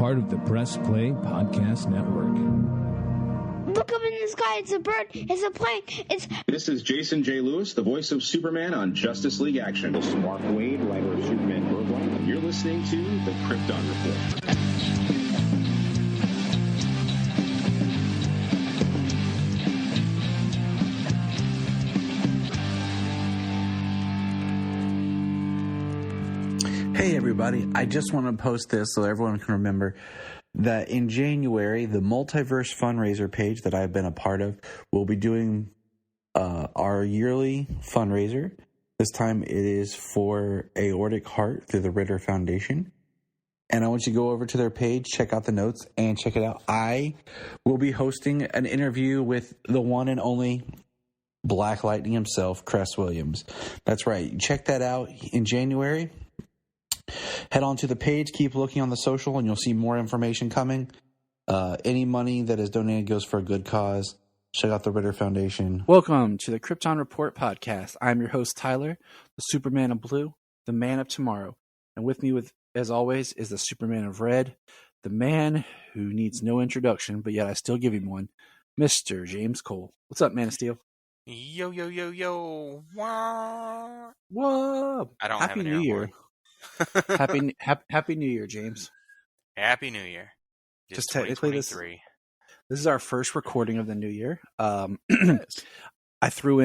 part of the Press Play Podcast Network. Look up in the sky. It's a bird. It's a plane. This is Jason J. Lewis, the voice of Superman on Justice League Action. This is Mark Wade, writer of Superman Worldwide, and you're listening to The Krypton Report. Hey everybody, I just want to post this so everyone can remember that in January, the Multiverse fundraiser page that I've been a part of will be doing our yearly fundraiser. This time it is for Aortic Heart through the Ritter Foundation. And I want you to go over to their page, check out the notes, and check it out. I will be hosting an interview with the one and only Black Lightning himself, Cress Williams. That's right. Check that out in January. Head on to the page, keep looking on the social, and you'll see more information coming. Any money that is donated goes for a good cause. Check out the Ritter Foundation. Welcome to the Krypton Report podcast. I'm your host, Tyler, the Superman of Blue, the Man of Tomorrow. And with me, as always, is the Superman of Red, the man who needs no introduction, but yet I still give him one, Mr. James Cole. What's up, Man of Steel? Yo, yo, yo, yo. Wah. Whoa! I don't Happy have an New air Year. horn. Happy New Year, James. Happy New Year. Just technically, this is our first recording of the new year. I threw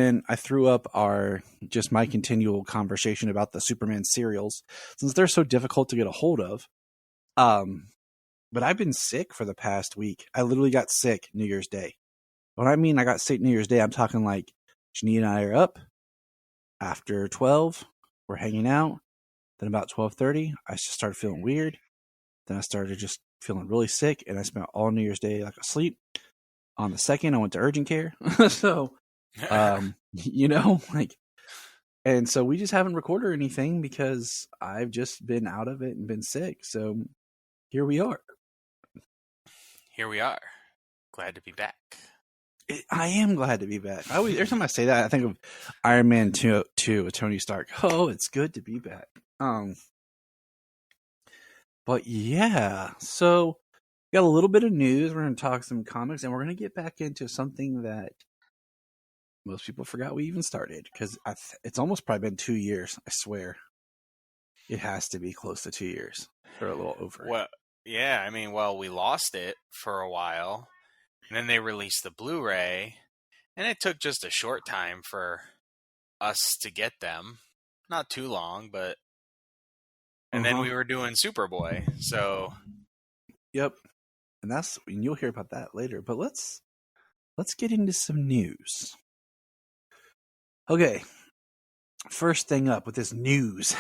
up my continual conversation about the Superman serials since they're so difficult to get a hold of. But I've been sick for the past week. I literally got sick New Year's Day. When I mean I got sick New Year's Day, I'm talking like Janine and I are up after 12. We're hanging out. Then about 12:30, I just started feeling weird. Then I started just feeling really sick, and I spent all New Year's Day like asleep. On the 2nd, I went to urgent care. So, and so we just haven't recorded anything because I've just been out of it and been sick. So here we are. Here we are. Glad to be back. I am glad to be back. Every time I say that, I think of Iron Man 2 with Tony Stark. Oh, it's good to be back. But yeah, so we got a little bit of news. We're going to talk some comics, and we're going to get back into something that most people forgot we even started because it's almost probably been 2 years. I swear, it has to be close to 2 years or a little over. Well, yeah, I mean, we lost it for a while, and then they released the Blu-ray, and it took just a short time for us to get them. Not too long, but and then we were doing Superboy, so yep, and you'll hear about that later. But let's get into some news. Okay, first thing up with this news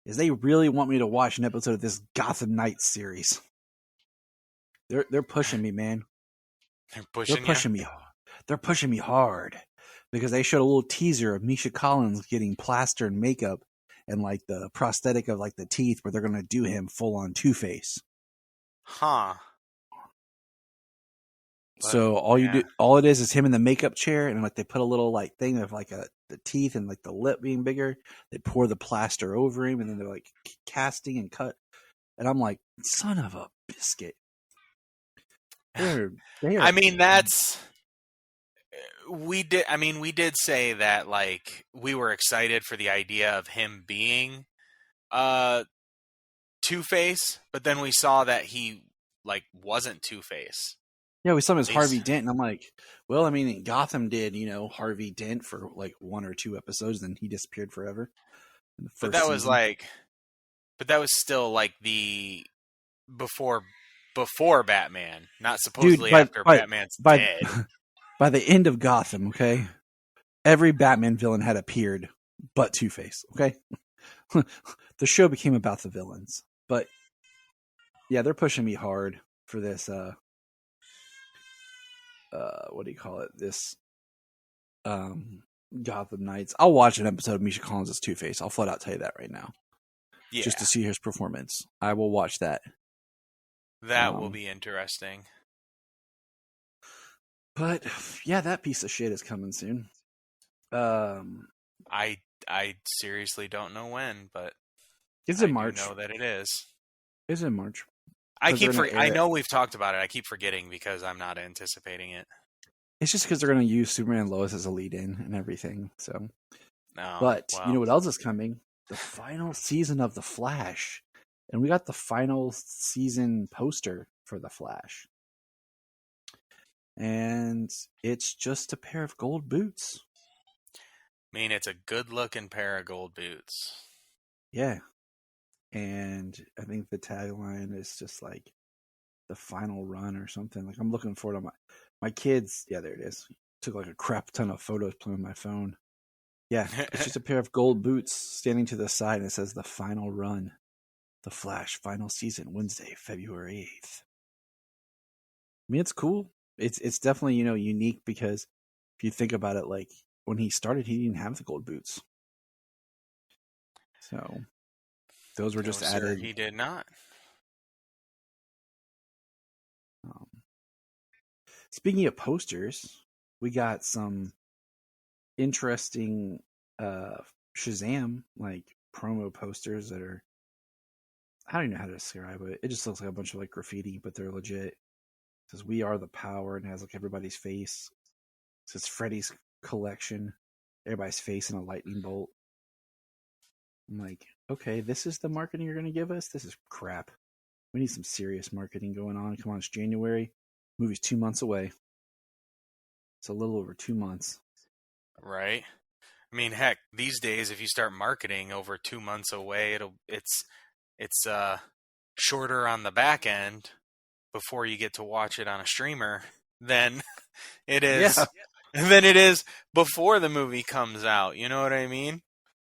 is they really want me to watch an episode of this Gotham Knights series. They're pushing me, man. They're pushing me. They're pushing me hard because they showed a little teaser of Misha Collins getting plaster and makeup and like the prosthetic of like the teeth where they're going to do him full on Two-Face. Huh. So all it is him in the makeup chair, and like they put a little like thing of like the teeth and like the lip being bigger. They pour the plaster over him, and then they're like casting and cut. And I'm like, son of a biscuit. I mean, we did say that like we were excited for the idea of him being Two-Face, but then we saw that he like wasn't Two-Face. Yeah, we saw him as Harvey Dent, and I'm like, well, I mean, Gotham did, Harvey Dent for like 1 or 2 episodes, then he disappeared forever. But that was still like the before Batman, not supposedly after Batman's dead. By the end of Gotham, okay, every Batman villain had appeared but Two-Face, okay? The show became about the villains. But, yeah, they're pushing me hard for this, what do you call it? This Gotham Knights. I'll watch an episode of Misha Collins as Two-Face. I'll flat out tell you that right now. Yeah. Just to see his performance. I will watch that. That will be interesting. But yeah, that piece of shit is coming soon. I seriously don't know when, but it's in March. I know that it is. It's in March. I know we've talked about it. I keep forgetting because I'm not anticipating it. It's just because they're going to use Superman and Lois as a lead-in and everything. So, No, but well, you know what else is coming? The final season of The Flash, and we got the final season poster for The Flash, and it's just a pair of gold boots. I mean, it's a good-looking pair of gold boots. Yeah, and I think the tagline is just like the final run or something. Like I'm looking forward to my kids. Yeah, there it is. Took like a crap ton of photos playing my phone. Yeah, it's just a pair of gold boots standing to the side, and it says the final run, The Flash final season, Wednesday, February 8th. I mean, it's cool. It's definitely, unique because if you think about it, like when he started, he didn't have the gold boots. So those were just sir, added. He did not. Speaking of posters, we got some interesting Shazam like promo posters that are, I don't even know how to describe it. It just looks like a bunch of like graffiti, but they're legit. It says "We are the power" and it has like everybody's face. It says Freddy's collection, everybody's face in a lightning bolt. I'm like, okay, this is the marketing you're going to give us? This is crap. We need some serious marketing going on. Come on, it's January. Movie's 2 months away. It's a little over 2 months. Right. I mean, heck, these days, if you start marketing over 2 months away, it's shorter on the back end before you get to watch it on a streamer than it is. Yeah. Than it is before the movie comes out. You know what I mean?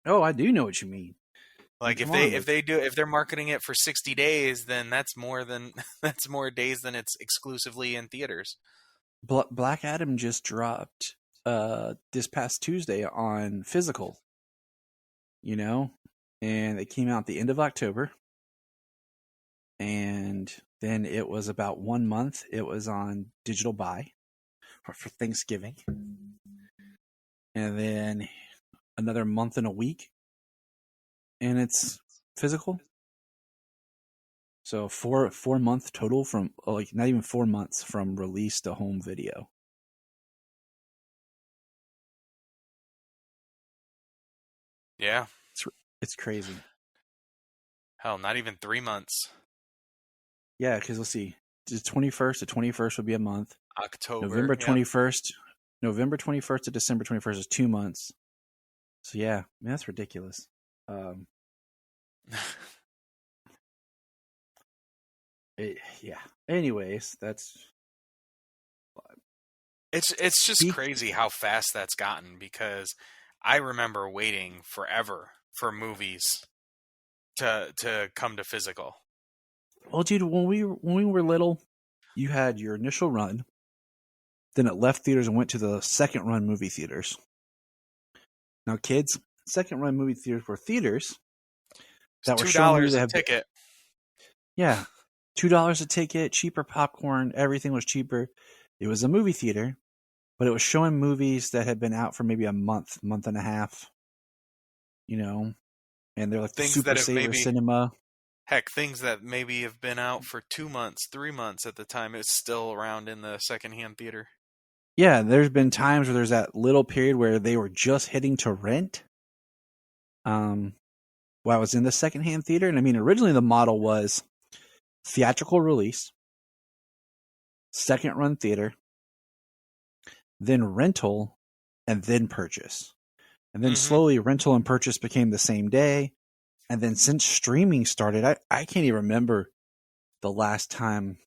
Oh, I do know what you mean. Like if they're marketing it for 60 days, then that's more days than it's exclusively in theaters. Black Adam just dropped this past Tuesday on physical. And it came out the end of October. And then it was about 1 month. It was on digital buy for Thanksgiving. And then another month and a week. And it's physical. So 4 month total from like not even 4 months from release to home video. Yeah. It's crazy. Hell, not even 3 months. Yeah, because let's see. The 21st would be a month. October. November 21st. Yeah. November 21st to December 21st is 2 months. So yeah, man, that's ridiculous. Yeah. Anyways, that's. It's just crazy how fast that's gotten, because I remember waiting forever for movies to come to physical. Well, dude, when we were little, you had your initial run, then it left theaters and went to the second run movie theaters. Now, kids, second run movie theaters were theaters that were $2 a ticket. Yeah, $2 a ticket, cheaper popcorn, everything was cheaper. It was a movie theater, but it was showing movies that had been out for maybe a month and a half. And they're like things the Super Saver cinema. Heck, things that maybe have been out for 2 months, 3 months at the time, it's still around in the secondhand theater. Yeah, there's been times where there's that little period where they were just hitting to rent. While I was in the secondhand theater, and I mean, originally the model was theatrical release, second run theater, then rental, and then purchase. And then slowly rental and purchase became the same day. And then since streaming started, I can't even remember the last time.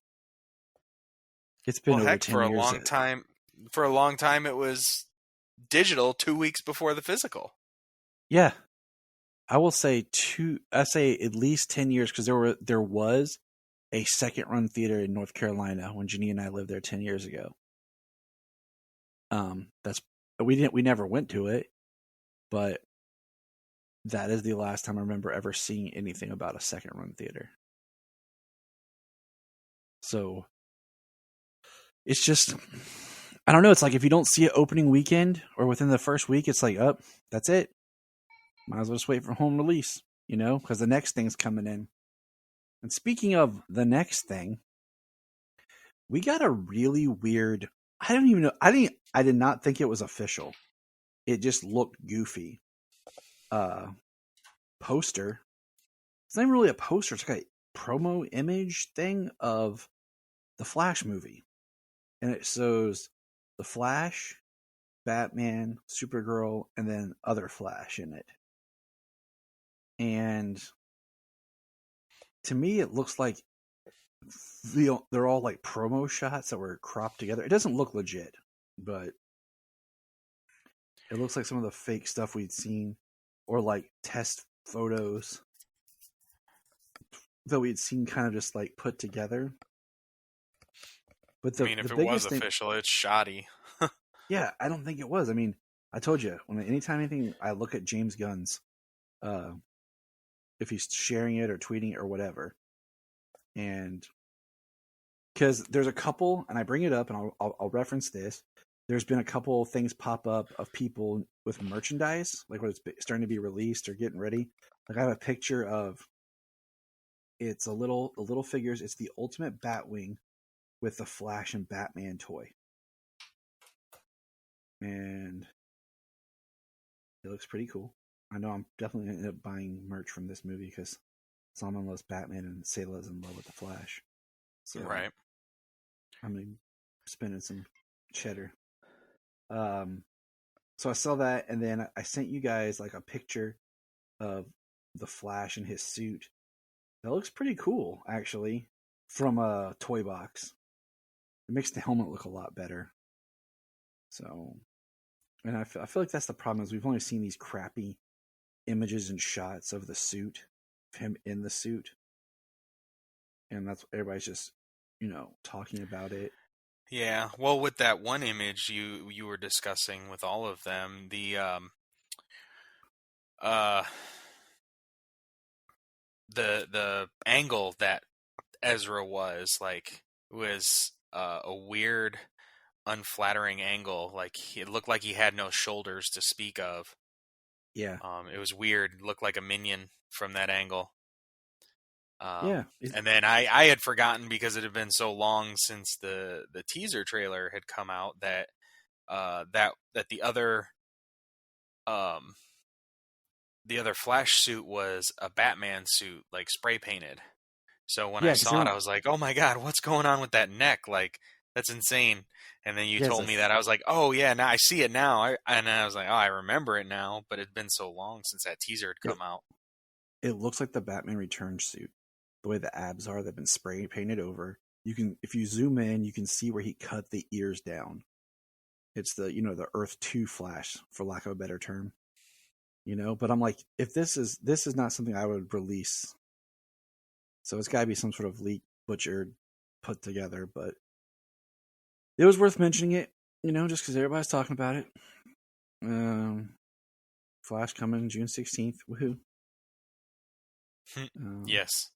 It's been over 10 years. For a long time, it was digital 2 weeks before the physical. Yeah. I will say at least 10 years, because there was a second run theater in North Carolina when Jenny and I lived there 10 years ago. We never went to it, but that is the last time I remember ever seeing anything about a second run theater. So it's just, I don't know. It's like if you don't see it opening weekend or within the first week, it's like, that's it. Might as well just wait for home release, because the next thing's coming in. And speaking of the next thing, we got a really weird. I don't even know. I did not think it was official. It just looked goofy. Poster. It's not even really a poster. It's like a promo image thing of the Flash movie, and it shows the Flash, Batman, Supergirl, and then other Flash in it. And to me, it looks like they're all like promo shots that were cropped together. It doesn't look legit, but it looks like some of the fake stuff we'd seen, or like test photos that we'd seen kind of just like put together. But if it was official, it's shoddy. Yeah, I don't think it was. I mean, I told you, anytime I look at James Gunn's, if he's sharing it or tweeting it or whatever, and because there's a couple, and I bring it up, and I'll reference this. There's been a couple things pop up of people with merchandise, like when it's starting to be released or getting ready. Like I have a picture of, it's the little figures. It's the Ultimate Batwing with the Flash and Batman toy. And it looks pretty cool. I know I'm definitely going to end up buying merch from this movie because Salman loves Batman and Sayla's in love with the Flash. So, right. I'm going to be spending some cheddar. So I saw that, and then I sent you guys like a picture of the Flash in his suit. That looks pretty cool, actually, from a toy box. It makes the helmet look a lot better. So, and I feel like that's the problem, is we've only seen these crappy images and shots of the suit, of him in the suit. And that's everybody's just, talking about it. Yeah, well, with that one image you were discussing with all of them, the angle that Ezra was a weird, unflattering angle. Like it looked like he had no shoulders to speak of. Yeah. It was weird. It looked like a minion from that angle. Yeah. And then I had forgotten, because it had been so long since the teaser trailer had come out, that the other Flash suit was a Batman suit, like spray painted. So when I saw it, I was like, "Oh my God, what's going on with that neck? Like that's insane." And then you told me that, I was like, "Oh yeah, now I see it now." And I was like, "Oh, I remember it now." But it'd been so long since that teaser had come out. It looks like the Batman Returns suit. The way the abs are, they've been spray painted over. If you zoom in, you can see where he cut the ears down. It's the Earth 2 Flash, for lack of a better term. But I'm like, if this is not something I would release. So it's gotta be some sort of leak, butchered, put together, but it was worth mentioning it, just because everybody's talking about it. Flash coming June 16th. Woohoo. Yes.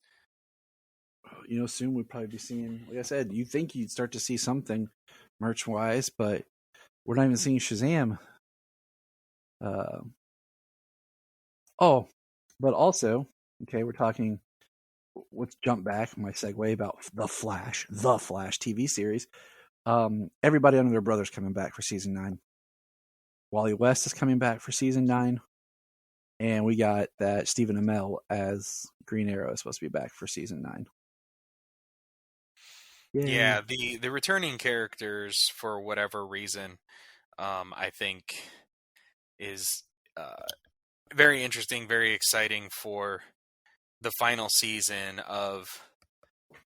Soon we'll probably be seeing, like I said, you think you'd start to see something merch-wise, but we're not even seeing Shazam. But also, okay, we're talking, let's jump back, my segue about the Flash TV series. Everybody under their brother's coming back for season 9. Wally West is coming back for season 9. And we got that Stephen Amell as Green Arrow is supposed to be back for season 9. Yeah, the returning characters, for whatever reason, I think is very interesting, very exciting for the final season of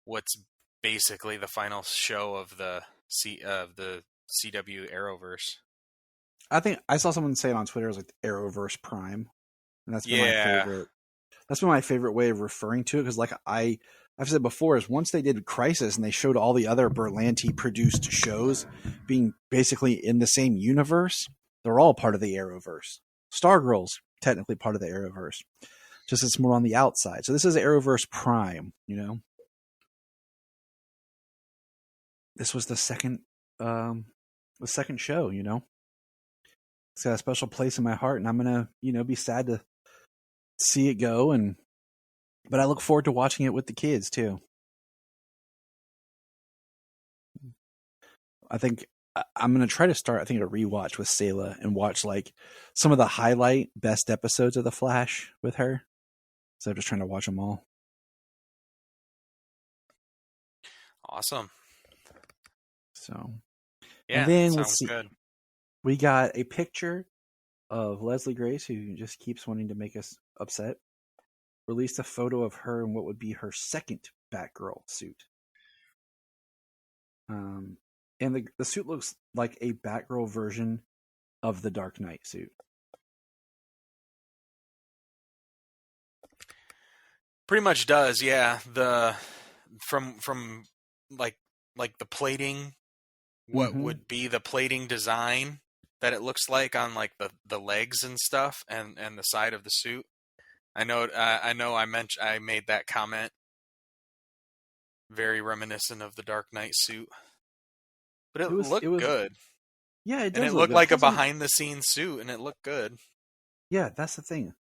what's basically the final show of the CW Arrowverse. I think I saw someone say it on Twitter, it was like the Arrowverse Prime, and that's been my favorite. That's been my favorite way of referring to it, because like I've said before, is once they did Crisis and they showed all the other Berlanti produced shows being basically in the same universe, they're all part of the Arrowverse. Stargirl's technically part of the Arrowverse, just it's more on the outside. So this is Arrowverse Prime, This was the second show, It's got a special place in my heart, and I'm gonna, be sad to see it go. And But I look forward to watching it with the kids too. I think I'm going to try to start, I think, a rewatch with Sayla and watch like some of the highlight best episodes of The Flash with her. So I'm just trying to watch them all. Awesome. So, yeah, and then sounds good. We got a picture of Leslie Grace, who just keeps wanting to make us upset. Released a photo of her in what would be her second Batgirl suit. And the suit looks like a Batgirl version of the Dark Knight suit. Pretty much does, yeah. The from like the plating, what would be the plating design that it looks like on like the legs and stuff, and the side of the suit. I know I made that comment. Very reminiscent of the Dark Knight suit. But it looked good. Yeah, it does. And it look looked good. like a behind the scenes suit, and it looked good. Yeah, that's the thing.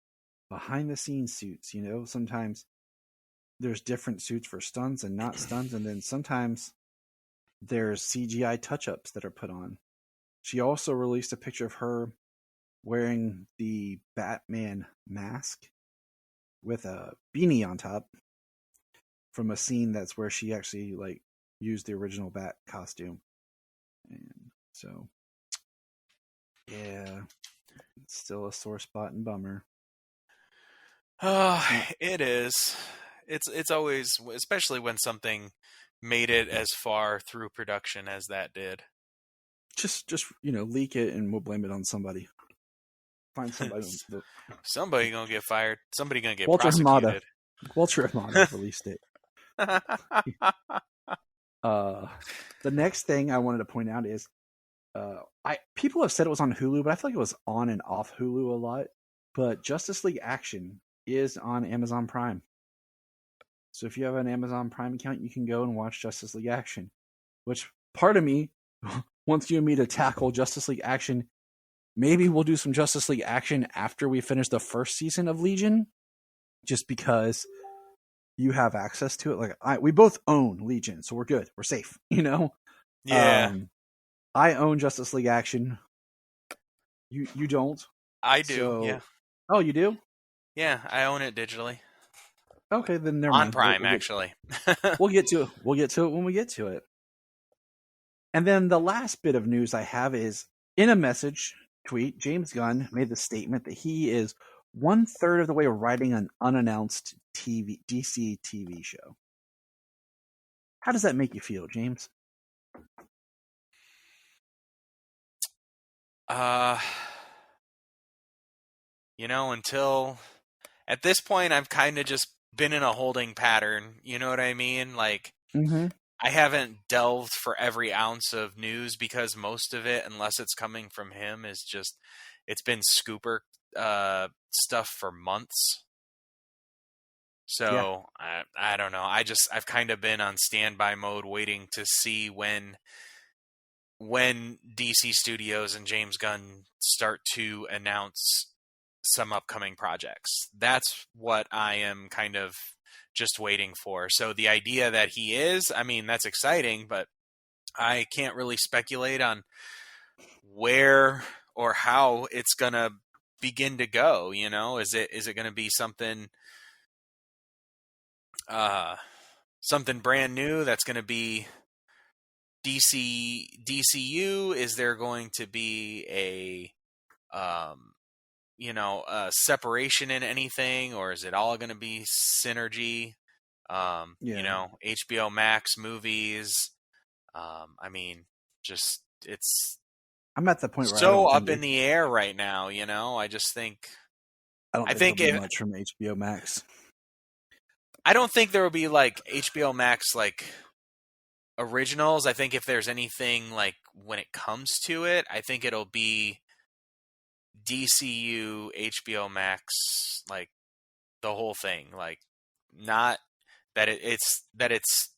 Behind the scenes suits, sometimes there's different suits for stunts and not stunts, and then sometimes there's CGI touch-ups that are put on. She also released a picture of her wearing the Batman mask with a beanie on top from a scene that's where she actually like used the original Bat costume. And so, yeah, it's still a sore spot and bummer. Oh, it is. It's always, especially when something made it as far through production as that did. Just leak it and we'll blame it on somebody. Find somebody. Somebody gonna get fired. Somebody gonna get Walter prosecuted. Walter Hamada released it. The next thing I wanted to point out is, people have said it was on Hulu, but I feel like it was on and off Hulu a lot. But Justice League Action is on Amazon Prime. So if you have an Amazon Prime account, you can go and watch Justice League Action. Which part of me wants you and me to tackle Justice League Action. Maybe we'll do some Justice League Action after we finish the first season of Legion, just because you have access to it. Like we both own Legion, so we're good. We're safe, Yeah. I own Justice League Action. You don't? I do. So... Yeah. Oh, you do? Yeah, I own it digitally. Okay, then never on mind. Prime, actually. We'll get to it. We'll get to it when we get to it. And then the last bit of news I have is, in a message tweet, James Gunn made the statement that he is 1/3 of the way writing an unannounced DC TV show. How does that make you feel, James? Until at this point, I've kind of just been in a holding pattern. You know what I mean? Like, I haven't delved for every ounce of news because most of it, unless it's coming from him, is just, it's been scooper stuff for months. So yeah. I don't know. I've kind of been on standby mode, waiting to see when DC Studios and James Gunn start to announce some upcoming projects. That's what I am kind of just waiting for. So the idea that he is, I mean, that's exciting, but I can't really speculate on where or how it's going to begin to go. Is it going to be something brand new that's going to be DCU? Is there going to be a separation in anything, or is it all going to be synergy? HBO Max movies. I'm at the point where so up in the air right now. I just think I think there'll be much from HBO Max. I don't think there will be like HBO Max like originals. I think if there's anything like when it comes to it, I think it'll be DCU, HBO Max, like the whole thing. Like, not that it's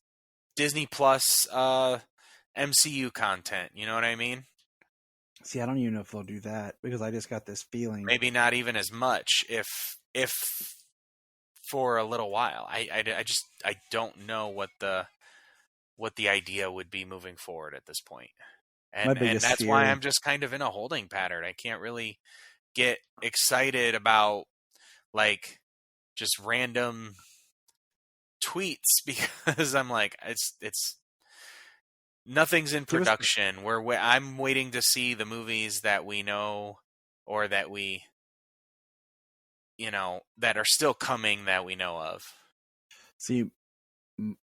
Disney Plus MCU content. You know what I mean? See, I don't even know if they'll do that, because I just got this feeling. Maybe not even as much. If for a little while. I don't know what the idea would be moving forward at this point. And that's why I'm just kind of in a holding pattern. I can't really get excited about like just random tweets because I'm like, it's nothing's in production. I'm waiting to see the movies that we know or that we, that are still coming that we know of. See,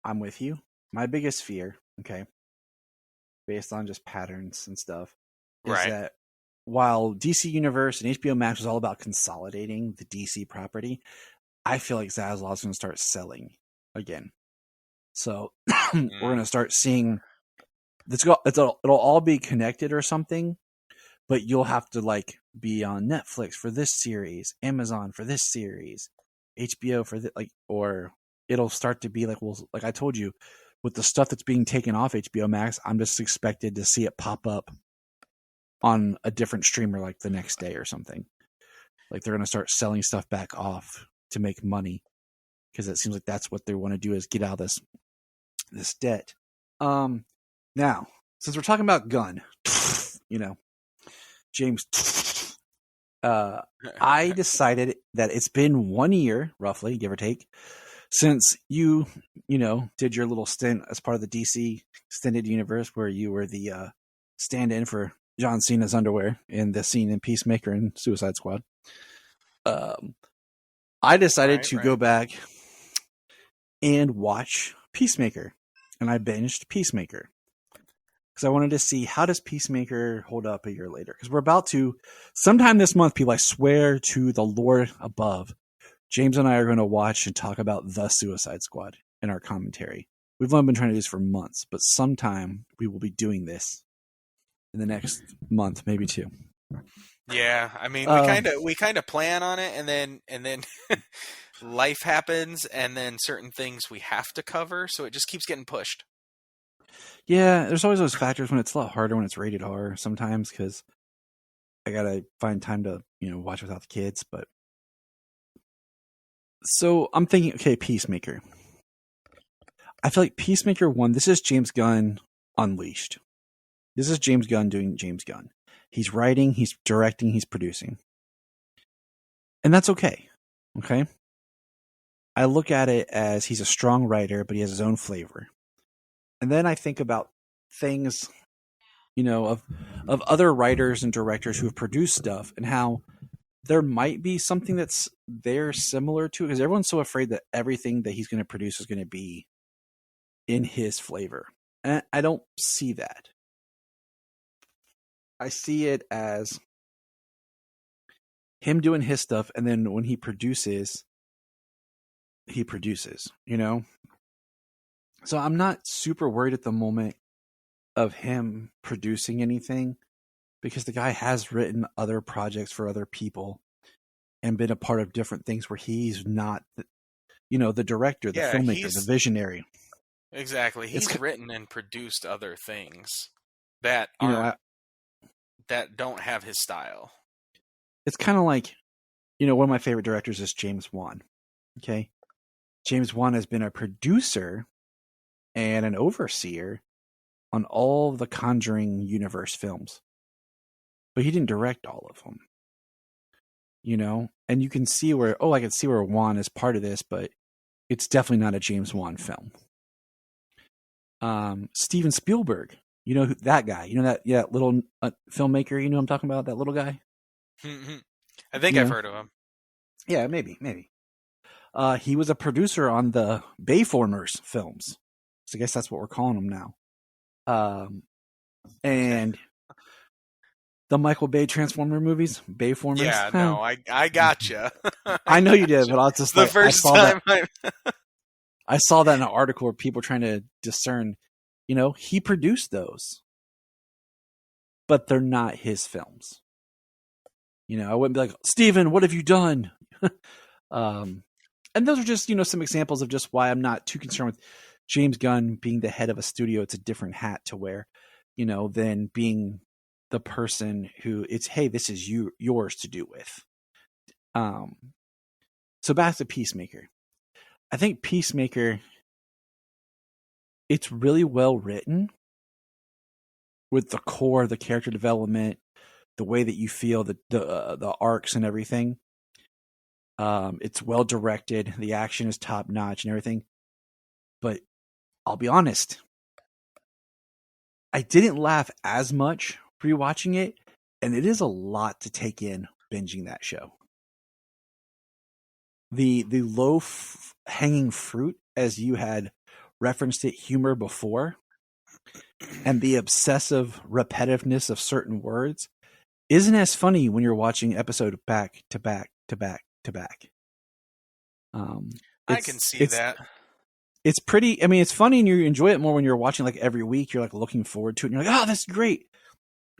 I'm with you. My biggest fear, okay, based on just patterns and stuff, is that while DC Universe and HBO Max was all about consolidating the DC property, I feel like Zaslav's going to start selling again. So we're going to start seeing it'll all be connected or something, but you'll have to like be on Netflix for this series, Amazon for this series, HBO for this, or it'll start to be like, well, like I told you, with the stuff that's being taken off HBO Max, I'm just expected to see it pop up on a different streamer like the next day or something. Like they're going to start selling stuff back off to make money because it seems like that's what they want to do is get out of this debt. Now, since we're talking about Gunn, James, I decided that it's been 1 year, roughly, give or take, since you did your little stint as part of the DC Extended Universe where you were the stand-in for John Cena's underwear in the scene in Peacemaker and Suicide Squad. I decided to go back and watch Peacemaker, and I binged Peacemaker because I wanted to see how does Peacemaker hold up a year later, because we're about to sometime this month, people, I swear to the Lord above, James and I are going to watch and talk about The Suicide Squad in our commentary. We've only been trying to do this for months, but sometime we will be doing this in the next month, maybe two. Yeah, I mean, we kind of plan on it, and then life happens, and then certain things we have to cover, so it just keeps getting pushed. Yeah, there's always those factors when it's a lot harder when it's rated R sometimes, because I gotta find time to watch without the kids. But so I'm thinking, okay, Peacemaker. I feel like Peacemaker 1, this is James Gunn unleashed. This is James Gunn doing James Gunn. He's writing, he's directing, he's producing. And that's okay. Okay? I look at it as he's a strong writer, but he has his own flavor. And then I think about things, of other writers and directors who have produced stuff and how there might be something that's there similar to it, because everyone's so afraid that everything that he's going to produce is going to be in his flavor. And I don't see that. I see it as him doing his stuff, and then when he produces, So I'm not super worried at the moment of him producing anything, because the guy has written other projects for other people and been a part of different things where he's not, the director, the filmmaker, the visionary. Exactly. He's written and produced other things that that don't have his style. It's kind of like, one of my favorite directors is James Wan. Okay. James Wan has been a producer and an overseer on all the Conjuring universe films, but he didn't direct all of them, and you can see where, I can see where Wan is part of this, but it's definitely not a James Wan film. Steven Spielberg, that guy, that little filmmaker, I'm talking about, that little guy. I think I've heard of him. Yeah, maybe. He was a producer on the Bayformers films. So I guess that's what we're calling them now. And the Michael Bay Transformer movies, Bayformers. Yeah, no, I gotcha. I know you did, but I was just the first time I saw that in an article where people were trying to discern, he produced those, but they're not his films. I wouldn't be like, Steven, what have you done? And those are just, some examples of just why I'm not too concerned with James Gunn being the head of a studio. It's a different hat to wear, than being the person who it's, hey, this is yours to do with. So back to Peacemaker. I think Peacemaker, it's really well written with the core, the character development, the way that you feel, the arcs and everything. It's well directed. The action is top notch and everything. But I'll be honest, I didn't laugh as much rewatching it, and it is a lot to take in binging that show. The low hanging fruit, as you had referenced it, humor before, and the obsessive repetitiveness of certain words isn't as funny when you're watching episode back to back to back to back. I can see that. It's pretty. I mean, it's funny and you enjoy it more when you're watching like every week. You're like looking forward to it, and you're like, "Oh, that's great."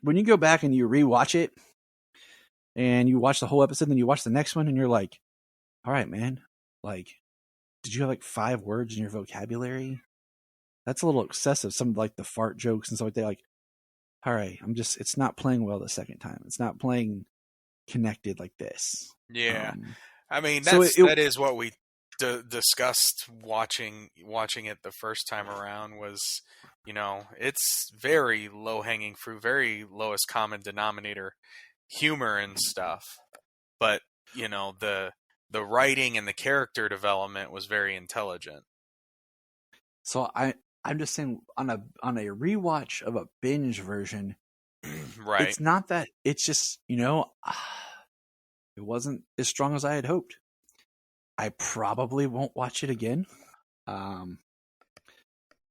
When you go back and you rewatch it, and you watch the whole episode, then you watch the next one, and you're like, "All right, man. Like, did you have like 5 words in your vocabulary? That's a little excessive." Some like the fart jokes and stuff like that. Like, all right, it's not playing well the second time. It's not playing connected like this. Yeah. I mean, that is what we discussed watching it the first time around was, it's very low hanging fruit, very lowest common denominator humor and stuff. But, the writing and the character development was very intelligent. So I'm just saying on a rewatch of a binge version, right? It's not that. It's just it wasn't as strong as I had hoped. I probably won't watch it again.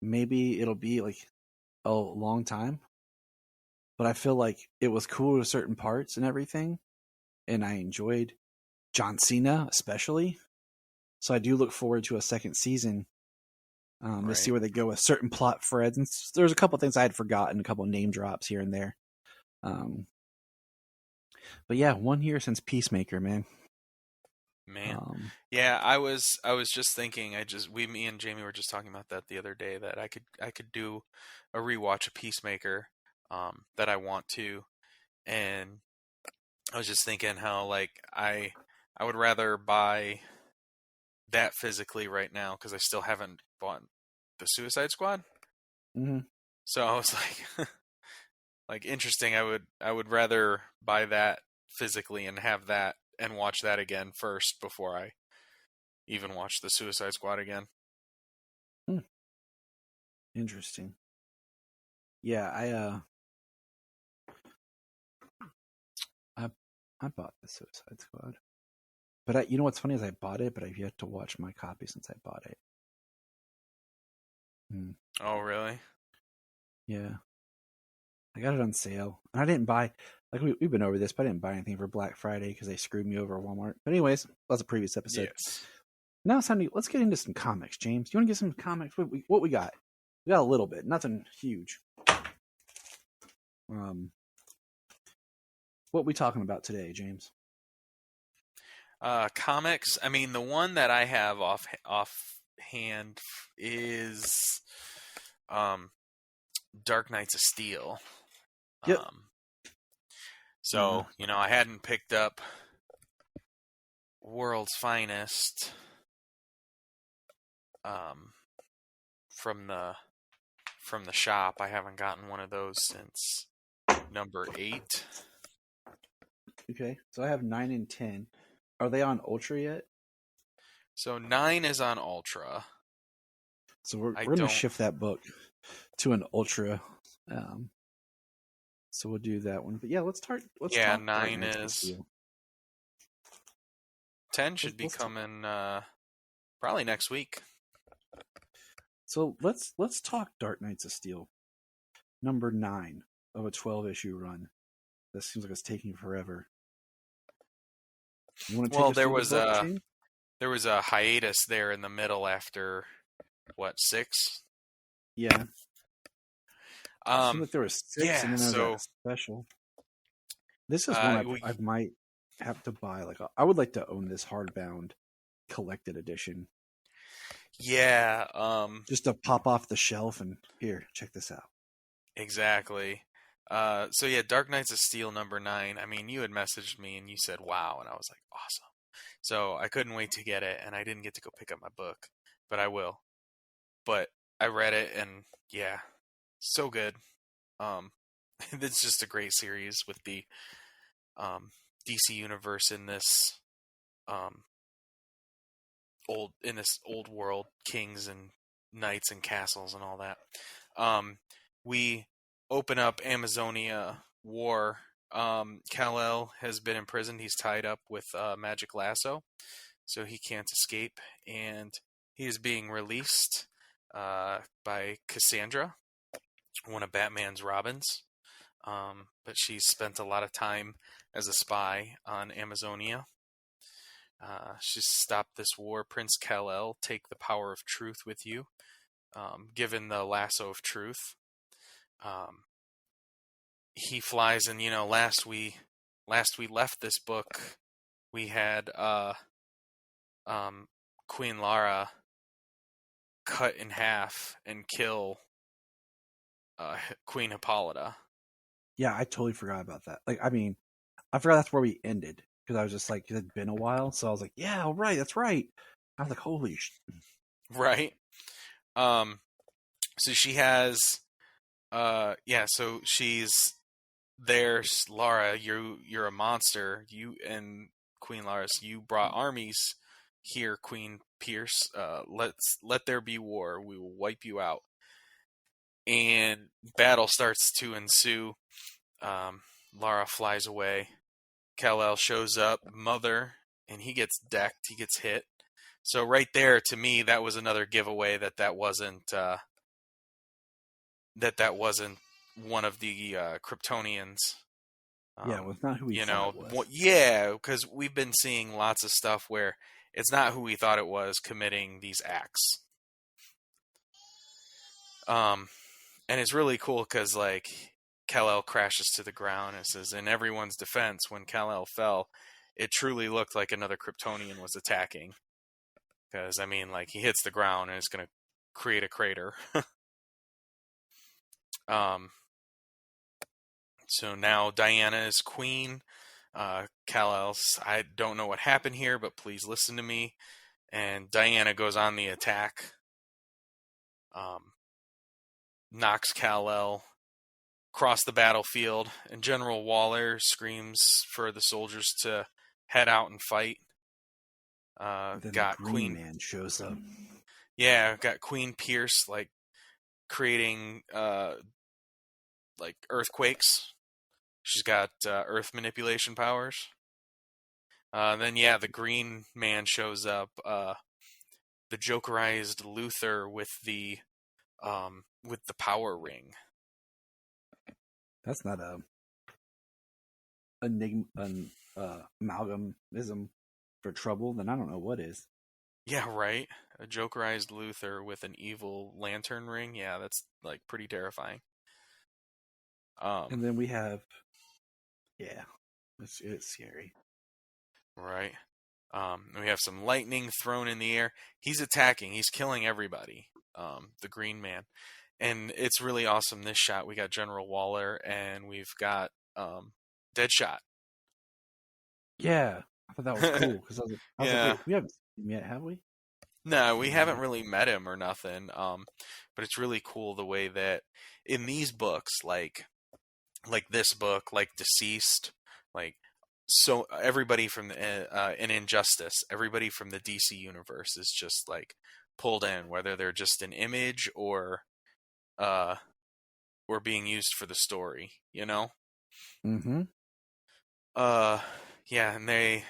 Maybe it'll be like a long time, but I feel like it was cool to certain parts and everything, and I enjoyed John Cena especially. So I do look forward to a second season. To see where they go with certain plot threads. And there's a couple things I had forgotten, a couple name drops here and there. But yeah, 1 year since Peacemaker, man. Yeah, I was just thinking. Me and Jamie were just talking about that the other day. That I could do a rewatch of Peacemaker, that I want to, and I was just thinking how like I would rather buy that physically right now because I still haven't bought the Suicide Squad. Mm-hmm. So I was like, interesting. I would rather buy that physically and have that and watch that again first before I even watch the Suicide Squad again. Interesting. Yeah, I bought the Suicide Squad. But you know what's funny is I bought it, but I've yet to watch my copy since I bought it. Oh, really? Yeah. I got it on sale. And I didn't buy, like we've been over this, but I didn't buy anything for Black Friday because they screwed me over at Walmart. But anyways, that's a previous episode. Yes. Now it's time to, let's get into some comics, James. Do you want to get some comics? What we got? We got a little bit. Nothing huge. What we talking about today, James? Comics. I mean, the one that I have offhand is Dark Knights of Steel. Yep. So, I hadn't picked up World's Finest from the shop. I haven't gotten one of those since number 8. Okay, so I have 9 and 10. Are they on Ultra yet? So 9 is on Ultra. So we're going to shift that book to an Ultra. So we'll do that one. But yeah, let's talk 9 is. 10 should be coming probably next week. So let's talk Dark Knights of Steel. Number 9 of a 12-issue run. That seems like it's taking forever. You want to take there was a hiatus there in the middle after what, 6? Yeah. It seemed like there was 6 and then there was that special. This is one I might have to buy. Like I would like to own this hardbound collected edition. Yeah. Just to pop off the shelf and here, check this out. Exactly. So yeah, Dark Knights of Steel number 9. I mean, you had messaged me and you said, wow. And I was like, awesome. So I couldn't wait to get it, and I didn't get to go pick up my book, but I will. But I read it, and yeah, so good. It's just a great series with the DC universe in this old world, kings and knights and castles and all that. We open up Amazonia War. Kal-El has been imprisoned. He's tied up with magic lasso, so he can't escape, and he is being released by Cassandra, one of Batman's Robins. But she's spent a lot of time as a spy on Amazonia. She's stopped this war. Prince Kal-El, take the power of truth with you. Given the lasso of truth. He flies, and last we left this book, we had Queen Lara cut in half and kill Queen Hippolyta. Yeah, I totally forgot about that. Like, I mean, I forgot that's where we ended because I was just like, it had been a while, so I was like, yeah, all right, that's right. I was like, holy right. So she has, so she's there. Lara, you're a monster. You and Queen Laris, you brought armies here, Queen Pierce. Let there be war. We will wipe you out. And battle starts to ensue. Lara flies away. Kal-El shows up, Mother, and he gets decked. He gets hit. So right there, to me, that was another giveaway that wasn't one of the Kryptonians. Yeah, it was not who we thought it was. Yeah, because we've been seeing lots of stuff where it's not who we thought it was committing these acts. And it's really cool because, like, Kal-El crashes to the ground and says, in everyone's defense, when Kal-El fell, it truly looked like another Kryptonian was attacking. Because, I mean, like, he hits the ground and it's going to create a crater. So now Diana is queen. Kal-El's, I don't know what happened here, but please listen to me. And Diana goes on the attack. Knocks Kal-El across the battlefield, and General Waller screams for the soldiers to head out and fight. Then got the Queen Man shows up. Yeah, got Queen Pierce like creating like earthquakes. She's got earth manipulation powers. Then the Green Man shows up. The Jokerized Luthor with the power ring. That's not amalgamism for trouble. Then I don't know what is. Yeah, right. A Jokerized Luthor with an evil lantern ring. Yeah, that's like pretty terrifying. And then we have, it's scary. Right. We have some lightning thrown in the air. He's attacking. He's killing everybody. The Green Man. And it's really awesome, this shot. We got General Waller, and we've got Deadshot. Yeah, I thought that was cool. Because I was like, wait, we haven't seen him yet, have we? No, we haven't really met him or nothing. But it's really cool the way that in these books, like this book, like Deceased, like so everybody from the in Injustice, everybody from the DC universe is just like pulled in, whether they're just an image or being used for the story, you know? Mm-hmm. Yeah, and they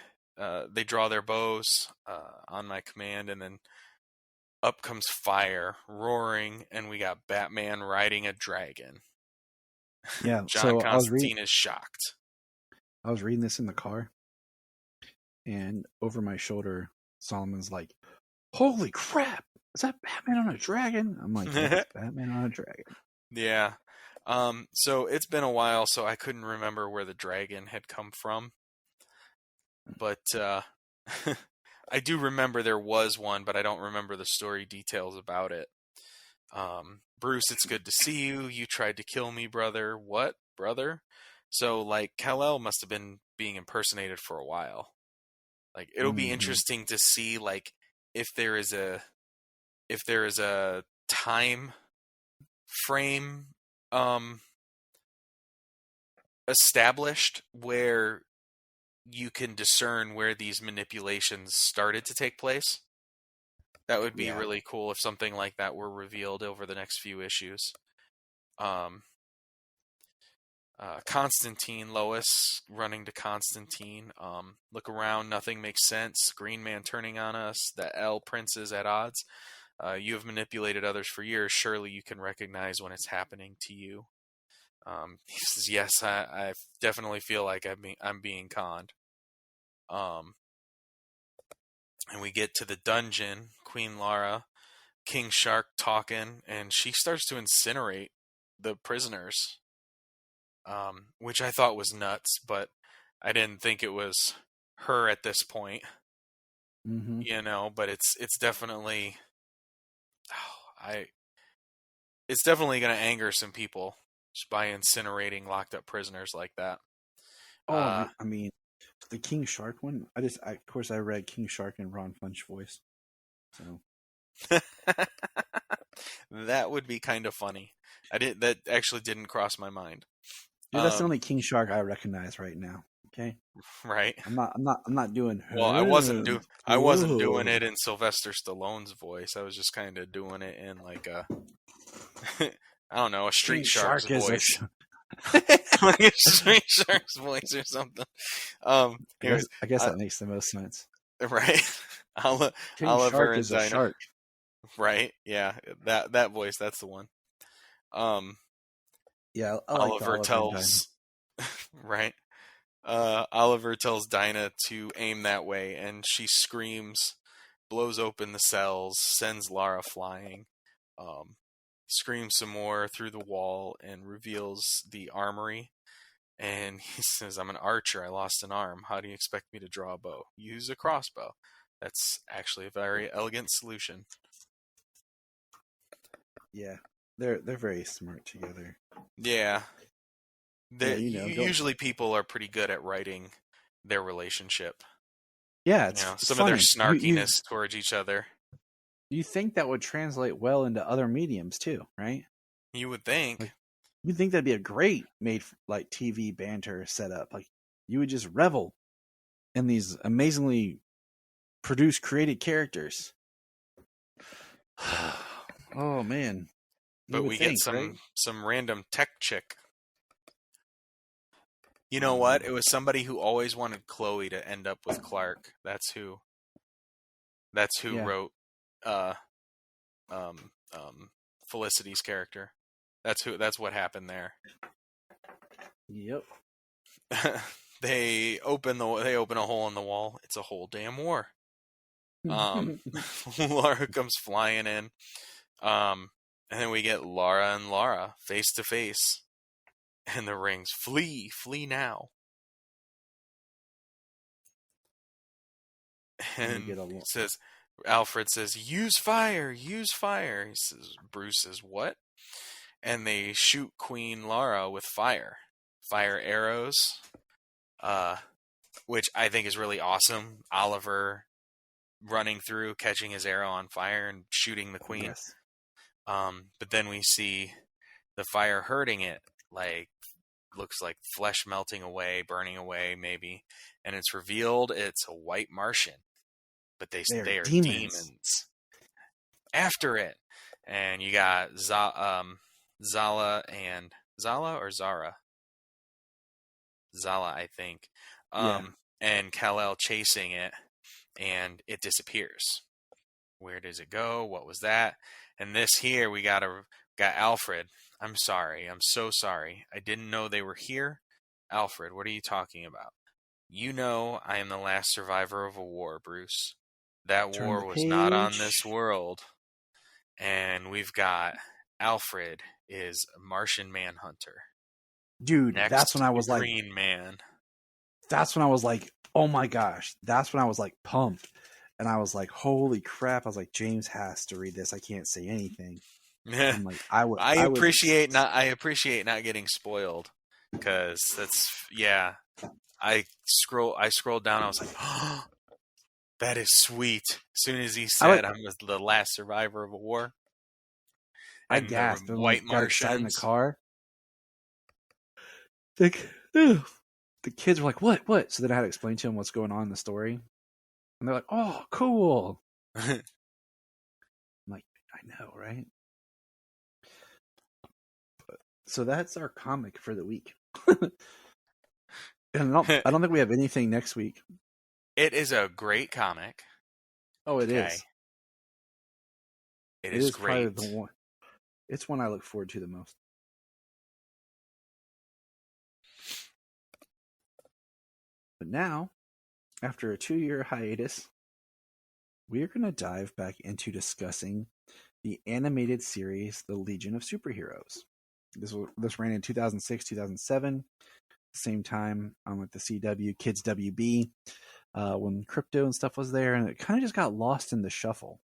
draw their bows on my command, and then up comes fire, roaring, and we got Batman riding a dragon. Yeah, John Constantine is shocked. I was reading this in the car, and over my shoulder, Solomon's like, "Holy crap! Is that Batman on a dragon?" I'm like, "That's Batman on a dragon." Yeah. So it's been a while, so I couldn't remember where the dragon had come from. But I do remember there was one, but I don't remember the story details about it. Bruce, it's good to see you. You tried to kill me, brother. What, brother? So, like, Kal-El must have been being impersonated for a while. Like, it'll be interesting to see, like, if there is a time frame established where you can discern where these manipulations started to take place. That would be really cool if something like that were revealed over the next few issues. Constantine, Lois running to Constantine. Look around, nothing makes sense. Green Man turning on us. The L princes at odds. You have manipulated others for years. Surely you can recognize when it's happening to you. He says, yes, I definitely feel like I'm being conned. And we get to the dungeon, Queen Lara, King Shark talking, and she starts to incinerate the prisoners, which I thought was nuts, but I didn't think it was her at this point. You know, but it's definitely it's definitely going to anger some people just by incinerating locked up prisoners like that. I mean, the King Shark one. Of course, I read King Shark in Ron Funch voice, so that would be kind of funny. That actually didn't cross my mind. Dude, that's the only King Shark I recognize right now. Okay, right. I'm not doing. Well, I wasn't doing it in Sylvester Stallone's voice. I was just kind of doing it in like a, I don't know, a Street Shark's voice. Like a Street Shark's voice or something. I guess that makes the most sense. Right. King Oliver Shark and is Dinah. a shark. Right. Yeah. That voice. That's the one. Yeah. Oliver tells. Right. Oliver tells Dinah to aim that way, and she screams, blows open the cells, sends Lara flying, screams some more through the wall, and reveals the armory. And he says, I'm an archer. I lost an arm. How do you expect me to draw a bow? Use a crossbow. That's actually a very elegant solution. Yeah. They're very smart together. Yeah. Usually people are pretty good at writing their relationship. Yeah, it's some funny. of their snarkiness towards each other. You think that would translate well into other mediums too, right? You would think. Like, you think that'd be a great made like TV banter setup. Like you would just revel in these amazingly produced, created characters. Oh man! But we get some random tech chick. You know what? It was somebody who always wanted Chloe to end up with Clark. That's who wrote Felicity's character. That's what happened there. Yep. They open a hole in the wall. It's a whole damn war. Lara comes flying in. And then we get Lara and Lara face to face. And the rings, flee now. And Alfred says, use fire. He says, Bruce says, what? And they shoot Queen Lara with fire arrows, which I think is really awesome. Oliver running through, catching his arrow on fire and shooting the queen. Yes. But then we see the fire hurting it, like looks like flesh melting away, burning away maybe, and it's revealed it's a white Martian, but they are demons after it. And you got Zala and Zara, I think, and Kal-El chasing it, and it disappears. Where does it go? What was that? And this here we got Alfred. I'm sorry. I'm so sorry. I didn't know they were here. Alfred, what are you talking about? You know I am the last survivor of a war, Bruce. That war was not on this world. And we've got Alfred is a Martian Manhunter. Dude, that's when I was like... Green Man. That's when I was like, oh my gosh. That's when I was like pumped. And I was like, holy crap. I was like, James has to read this. I can't say anything. I'm like, I appreciate not getting spoiled, because that's I scrolled down. I was like, oh, That is sweet. As soon as he said, "I'm the last survivor of a war," I gasped. The white got excited in the Martians. car. The kids were like, "What?" So then I had to explain to them what's going on in the story, and they're like, "Oh, cool." I'm like, I know, right? So that's our comic for the week. And I don't think we have anything next week. It is a great comic. Oh, it is. It is great. Probably the one. It's one I look forward to the most. But now, after a 2-year hiatus, we are going to dive back into discussing the animated series, The Legion of Superheroes. This ran in 2006, 2007, same time on like the CW, Kids WB, when Crypto and stuff was there, and it kind of just got lost in the shuffle.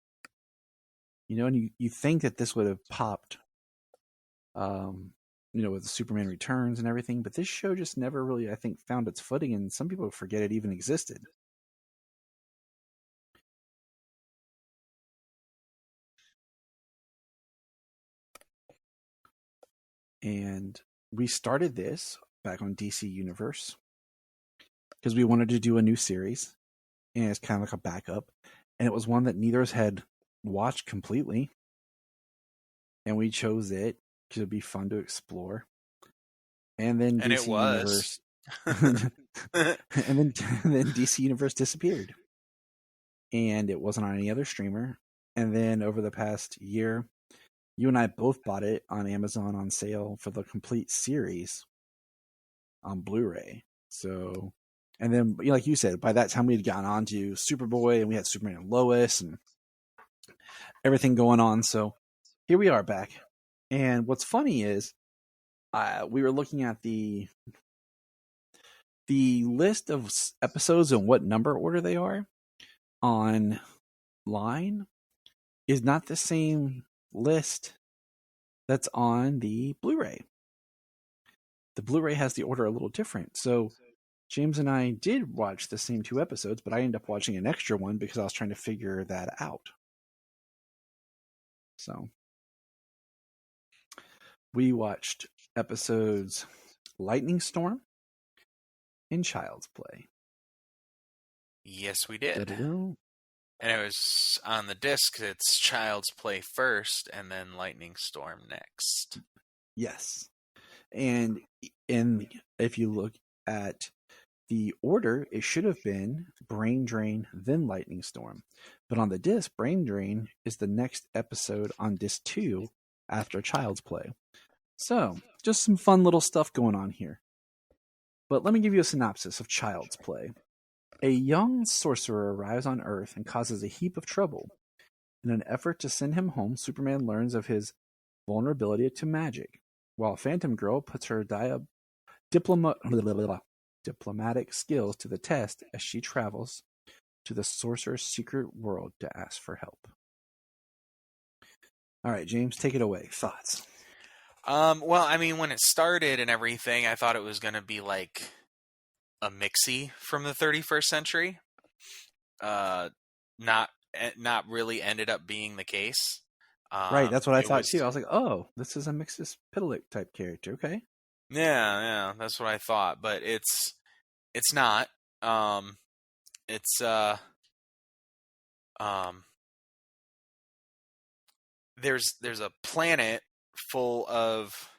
You know, and you think that this would have popped, with the Superman Returns and everything, but this show just never really, I think, found its footing, and some people forget it even existed. And we started this back on DC Universe because we wanted to do a new series, and it's kind of like a backup, and it was one that neither of us had watched completely, and we chose it because it'd be fun to explore. And then DC Universe, and then DC Universe disappeared, and it wasn't on any other streamer. And then over the past year, you and I both bought it on Amazon on sale for the complete series on Blu-ray. So, and then like you said, by that time we had gotten on to Superboy, and we had Superman and Lois and everything going on. So here we are back. And what's funny is we were looking at the list of episodes and what number order they are online is not the same list that's on the Blu-ray. The Blu-ray has the order a little different. So James and I did watch the same 2 episodes, but I ended up watching an extra one because I was trying to figure that out. So we watched episodes Lightning Storm and Child's Play. Yes, we did. Da-da-da. And it was on the disc, it's Child's Play first and then Lightning Storm next. Yes. And if you look at the order, it should have been Brain Drain, then Lightning Storm. But on the disc, Brain Drain is the next episode on disc 2 after Child's Play. So, just some fun little stuff going on here. But let me give you a synopsis of Child's Play. A young sorcerer arrives on Earth and causes a heap of trouble. In an effort to send him home, Superman learns of his vulnerability to magic, while Phantom Girl puts her diplomatic skills to the test as she travels to the sorcerer's secret world to ask for help. All right, James, take it away. Thoughts? Well, I mean, when it started and everything, I thought it was going to be like a mixie from the 31st century. Not really ended up being the case. Right, that's what I thought too. I was like, oh, this is a Mixus Pitalik type character. Okay. Yeah, that's what I thought, but it's not. There's a planet full of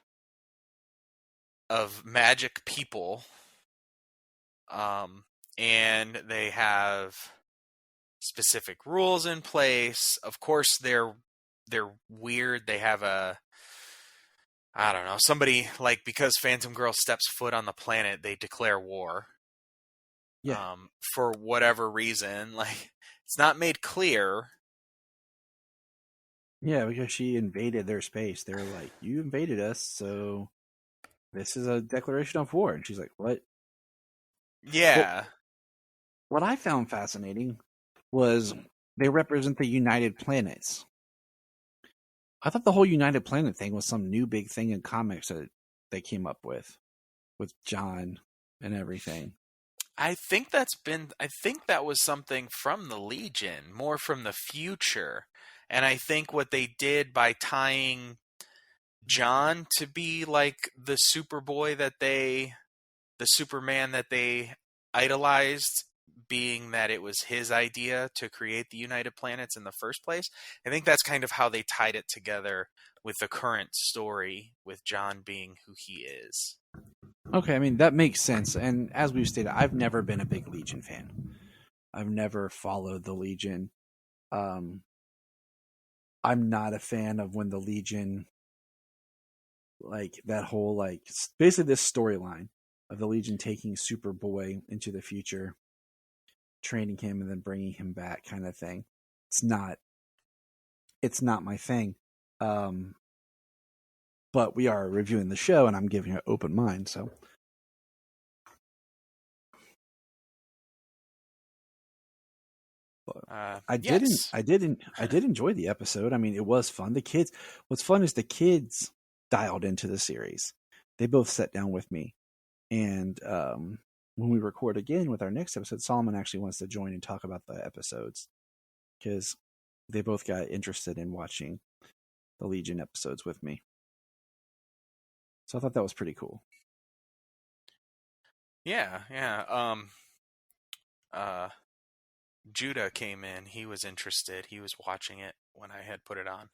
magic people, and they have specific rules in place. Of course, they're weird. They have I don't know, somebody, like, because Phantom Girl steps foot on the planet, they declare war. Yeah. For whatever reason, like, it's not made clear. Yeah, because she invaded their space. They're like, you invaded us, so this is a declaration of war. And she's like, what? Yeah. What I found fascinating was they represent the United Planets. I thought the whole United Planet thing was some new big thing in comics that they came up with John and everything. I think that was something from the Legion, more from the future. And I think what they did by tying John to be like the Superboy the Superman that they idolized, being that it was his idea to create the United Planets in the first place. I think that's kind of how they tied it together with the current story, with John being who he is. Okay, I mean, that makes sense. And as we've stated, I've never been a big Legion fan. I've never followed the Legion. I'm not a fan of when the Legion, like that whole, like, basically this storyline of the Legion taking Superboy into the future, training him, and then bringing him back kind of thing. It's not my thing. But we are reviewing the show, and I'm giving an open mind. So, I did enjoy the episode. I mean, it was fun. What's fun is the kids dialed into the series. They both sat down with me, and when we record again with our next episode, Solomon actually wants to join and talk about the episodes because they both got interested in watching the Legion episodes with me. So I thought that was pretty cool. Yeah. Judah came in. He was interested. He was watching it when I had put it on.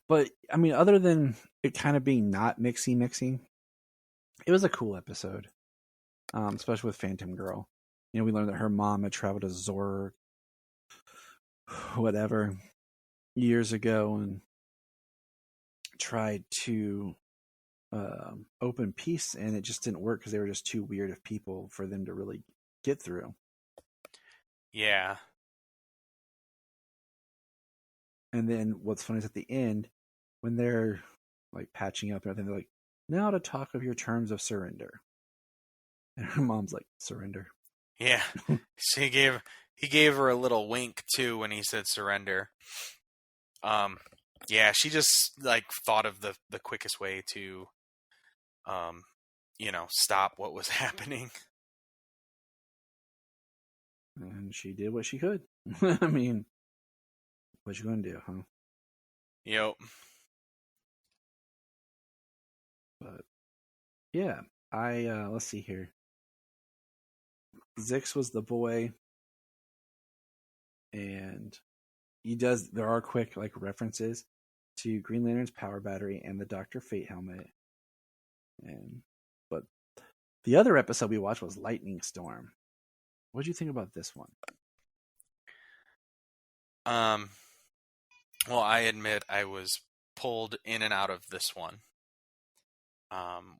But I mean, other than it kind of being not mixy, it was a cool episode. Especially with Phantom Girl. You know, we learned that her mom had traveled to Zorg, whatever, years ago, and tried to open peace, and it just didn't work because they were just too weird of people for them to really get through. Yeah. And then what's funny is at the end, when they're like patching up and everything, they're like, now to talk of your terms of surrender. And her mom's like, surrender. Yeah. So he gave her a little wink too when he said surrender. Yeah, she just like thought of the quickest way to stop what was happening. And she did what she could. I mean, what you gonna do, huh? Yep. But yeah, let's see here. Zix was the boy, and there are quick like references to Green Lantern's power battery and the Dr. Fate helmet. But the other episode we watched was Lightning Storm. What did you think about this one? Well, I admit I was pulled in and out of this one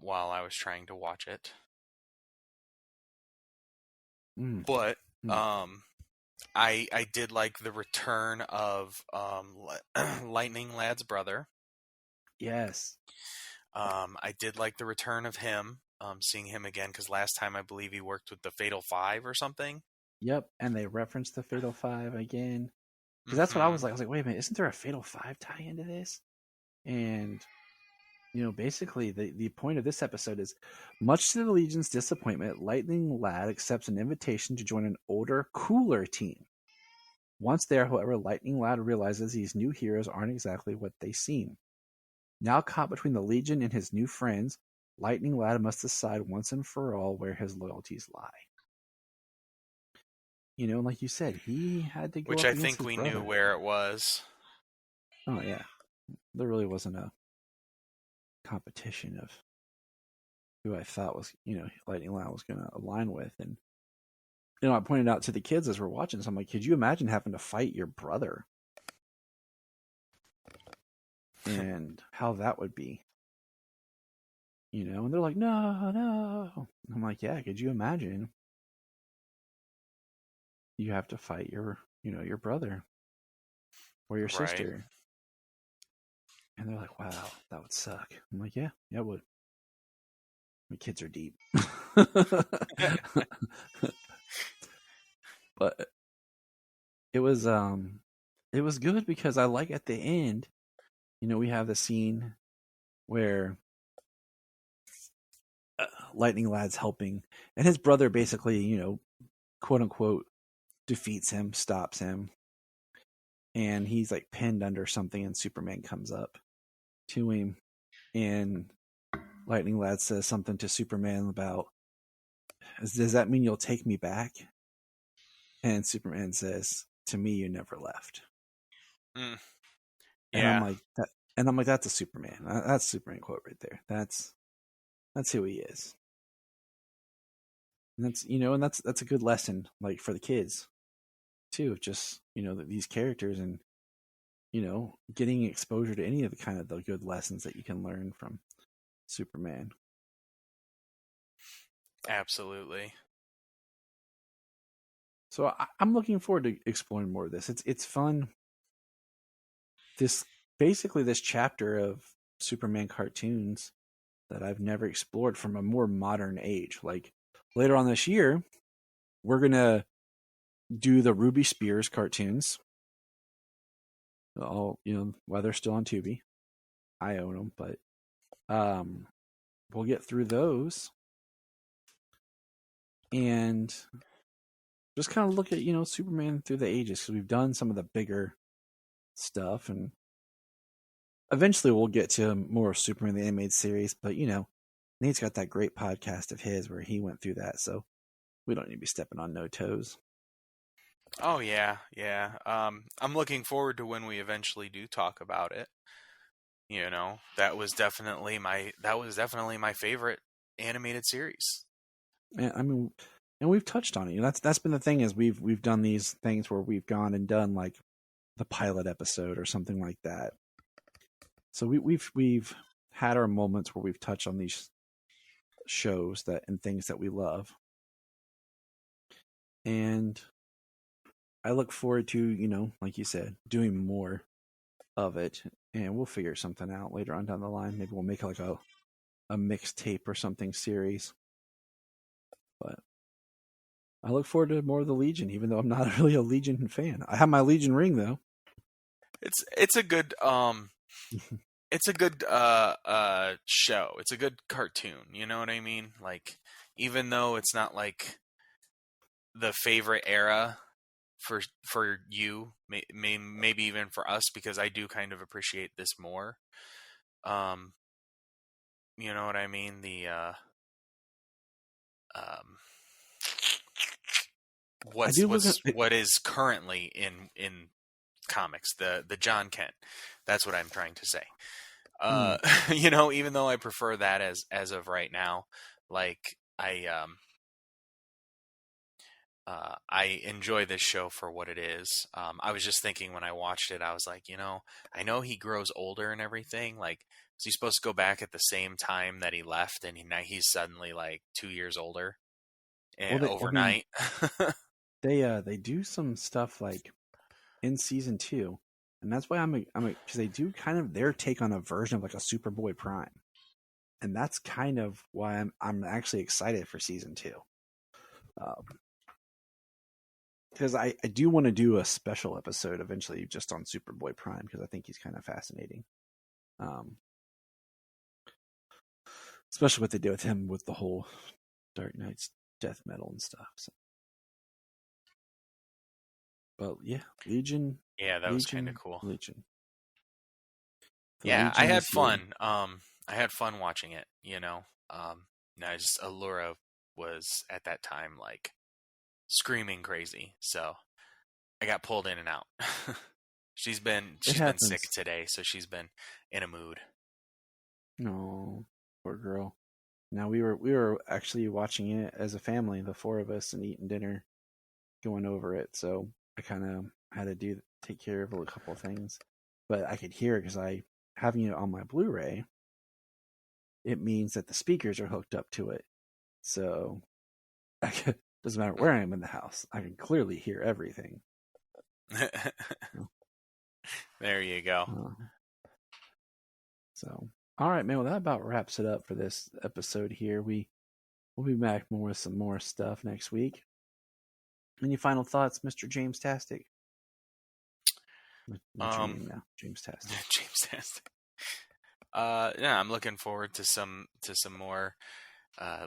while I was trying to watch it. But I did like the return of Lightning Lad's brother. Yes. I did like the return of him, seeing him again, because last time I believe he worked with the Fatal Five or something. Yep, and they referenced the Fatal Five again. Because that's what I was like. I was like, wait a minute, isn't there a Fatal Five tie into this? And, basically the point of this episode is, much to the Legion's disappointment, Lightning Lad accepts an invitation to join an older, cooler team. Once there, however, Lightning Lad realizes these new heroes aren't exactly what they seem. Now caught between the Legion and his new friends, Lightning Lad must decide once and for all where his loyalties lie. Like you said, he had to go Which up I think his we brother. knew where it was. Oh, yeah. There really wasn't a competition of who I thought was, Lightning Lad was going to align with. And, I pointed out to the kids as we're watching this, I'm like, could you imagine having to fight your brother? And how that would be. And they're like, no. I'm like, yeah, could you imagine? You have to fight your brother or your sister. And they're like, wow, that would suck. I'm like, yeah, it would. My kids are deep. But it was good because I like at the end, we have the scene where Lightning Lad's helping, and his brother basically, quote unquote, defeats him, stops him, and he's like pinned under something, and Superman comes up to him, and Lightning Lad says something to Superman about, does that mean you'll take me back? And Superman says, to me, you never left. Yeah. And I'm like, that's a Superman. That's a Superman quote right there. That's who he is. And that's a good lesson, like, for the kids too. Just, these characters, and, getting exposure to any of the kind of the good lessons that you can learn from Superman. Absolutely. So I'm looking forward to exploring more of this. It's fun. This chapter of Superman cartoons that I've never explored from a more modern age. Like, later on this year, we're gonna do the Ruby Spears cartoons. All, while they're still on Tubi. I own them, but we'll get through those and just kind of look at, Superman through the ages, because we've done some of the bigger stuff, and eventually we'll get to more of Superman the Animated Series. But, Nate's got that great podcast of his where he went through that, so we don't need to be stepping on no toes. Oh, yeah. I'm looking forward to when we eventually do talk about it. That was definitely my favorite animated series. And we've touched on it. That's been the thing, is we've done these things where we've gone and done like the pilot episode or something like that. So we've had our moments where we've touched on these shows and things that we love. And I look forward to, like you said, doing more of it, and we'll figure something out later on down the line. Maybe we'll make like a mixtape or something series. But I look forward to more of the Legion, even though I'm not really a Legion fan. I have my Legion ring though. It's a good it's a good show. It's a good cartoon. You know what I mean? Like, even though it's not like the favorite era for you, maybe even for us, because I do kind of appreciate this more. You know what I mean? The what is currently in comics, the John Kent. That's what I'm trying to say. Even though I prefer that as of right now, like, I enjoy this show for what it is. I was just thinking when I watched it, I was like, I know he grows older and everything. Like, is he supposed to go back at the same time that he left, and he's suddenly like 2 years older overnight? They do some stuff like in season 2, and that's why I'm because they do kind of their take on a version of like a Superboy Prime, and that's kind of why I'm actually excited for season 2. Because I do want to do a special episode eventually just on Superboy Prime, because I think he's kind of fascinating. Especially what they did with him with the whole Dark Knight's death metal and stuff. So. But yeah, Legion. Yeah, that was kind of cool. Legion. Yeah, I had fun. I had fun watching it, Allura was at that time like screaming crazy, so I got pulled in and out. she's been sick today, so she's been in a mood. No, poor girl. Now we were actually watching it as a family, the 4 of us, and eating dinner, going over it. So I kind of had to take care of a couple of things, but I could hear it because having it on my Blu-ray, it means that the speakers are hooked up to it. So doesn't matter where I am in the house, I can clearly hear everything. There you go. So, all right, man. Well, that about wraps it up for this episode here. We'll be back with some more stuff next week. Any final thoughts, Mr. James Tastic? James Tastic. James Tastic. Yeah, I'm looking forward to some more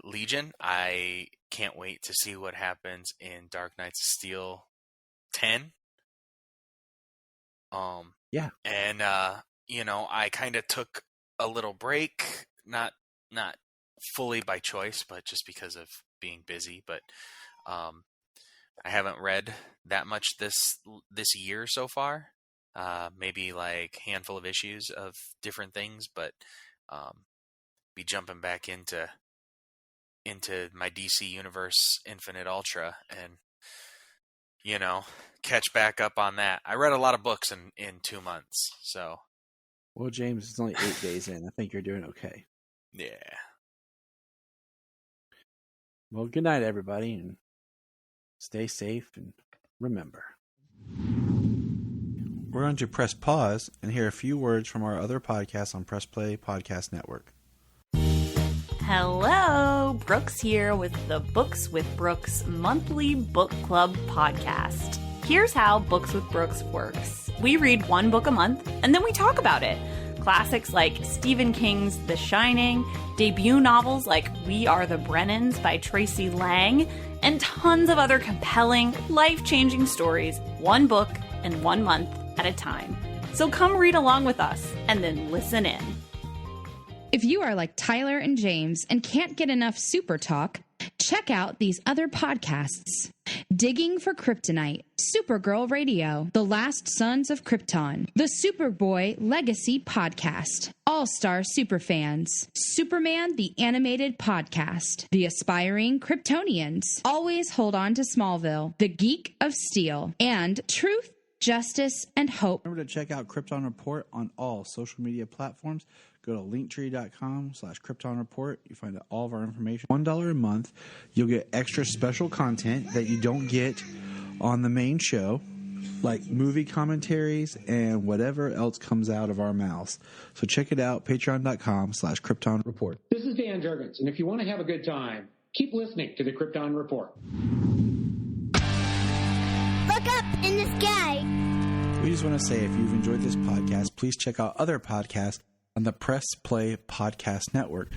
Legion. I can't wait to see what happens in Dark Knights of Steel 10. Yeah. And I kind of took a little break, not fully by choice, but just because of being busy. But I haven't read that much this year so far. Maybe like a handful of issues of different things, but be jumping back into my DC Universe Infinite Ultra and catch back up on that. I read a lot of books in 2 months, so. Well, James, it's only 8 days in. I think you're doing okay. Yeah. Well, good night, everybody, and stay safe, and remember. We're going to press pause and hear a few words from our other podcasts on Press Play Podcast Network. Hello, Brooks here with the Books with Brooks monthly book club podcast. Here's how Books with Brooks works. We read one book a month, and then we talk about it. Classics like Stephen King's The Shining, debut novels like We Are the Brennans by Tracy Lang, and tons of other compelling, life-changing stories, one book and 1 month at a time. So come read along with us, and then listen in. If you are like Tyler and James and can't get enough Super Talk, check out these other podcasts. Digging for Kryptonite, Supergirl Radio, The Last Sons of Krypton, the Superboy Legacy Podcast, All-Star Superfans, Superman the Animated Podcast, The Aspiring Kryptonians, Always Hold On to Smallville, The Geek of Steel, and Truth, Justice, and Hope. Remember to check out Krypton Report on all social media platforms. Go to linktree.com/Krypton Report. You find out all of our information. $1 a month. You'll get extra special content that you don't get on the main show, like movie commentaries and whatever else comes out of our mouths. So check it out, patreon.com/Krypton Report. This is Dan Jurgens, and if you want to have a good time, keep listening to the Krypton Report. Look up in the sky. We just want to say, if you've enjoyed this podcast, please check out other podcasts on the Press Play Podcast Network.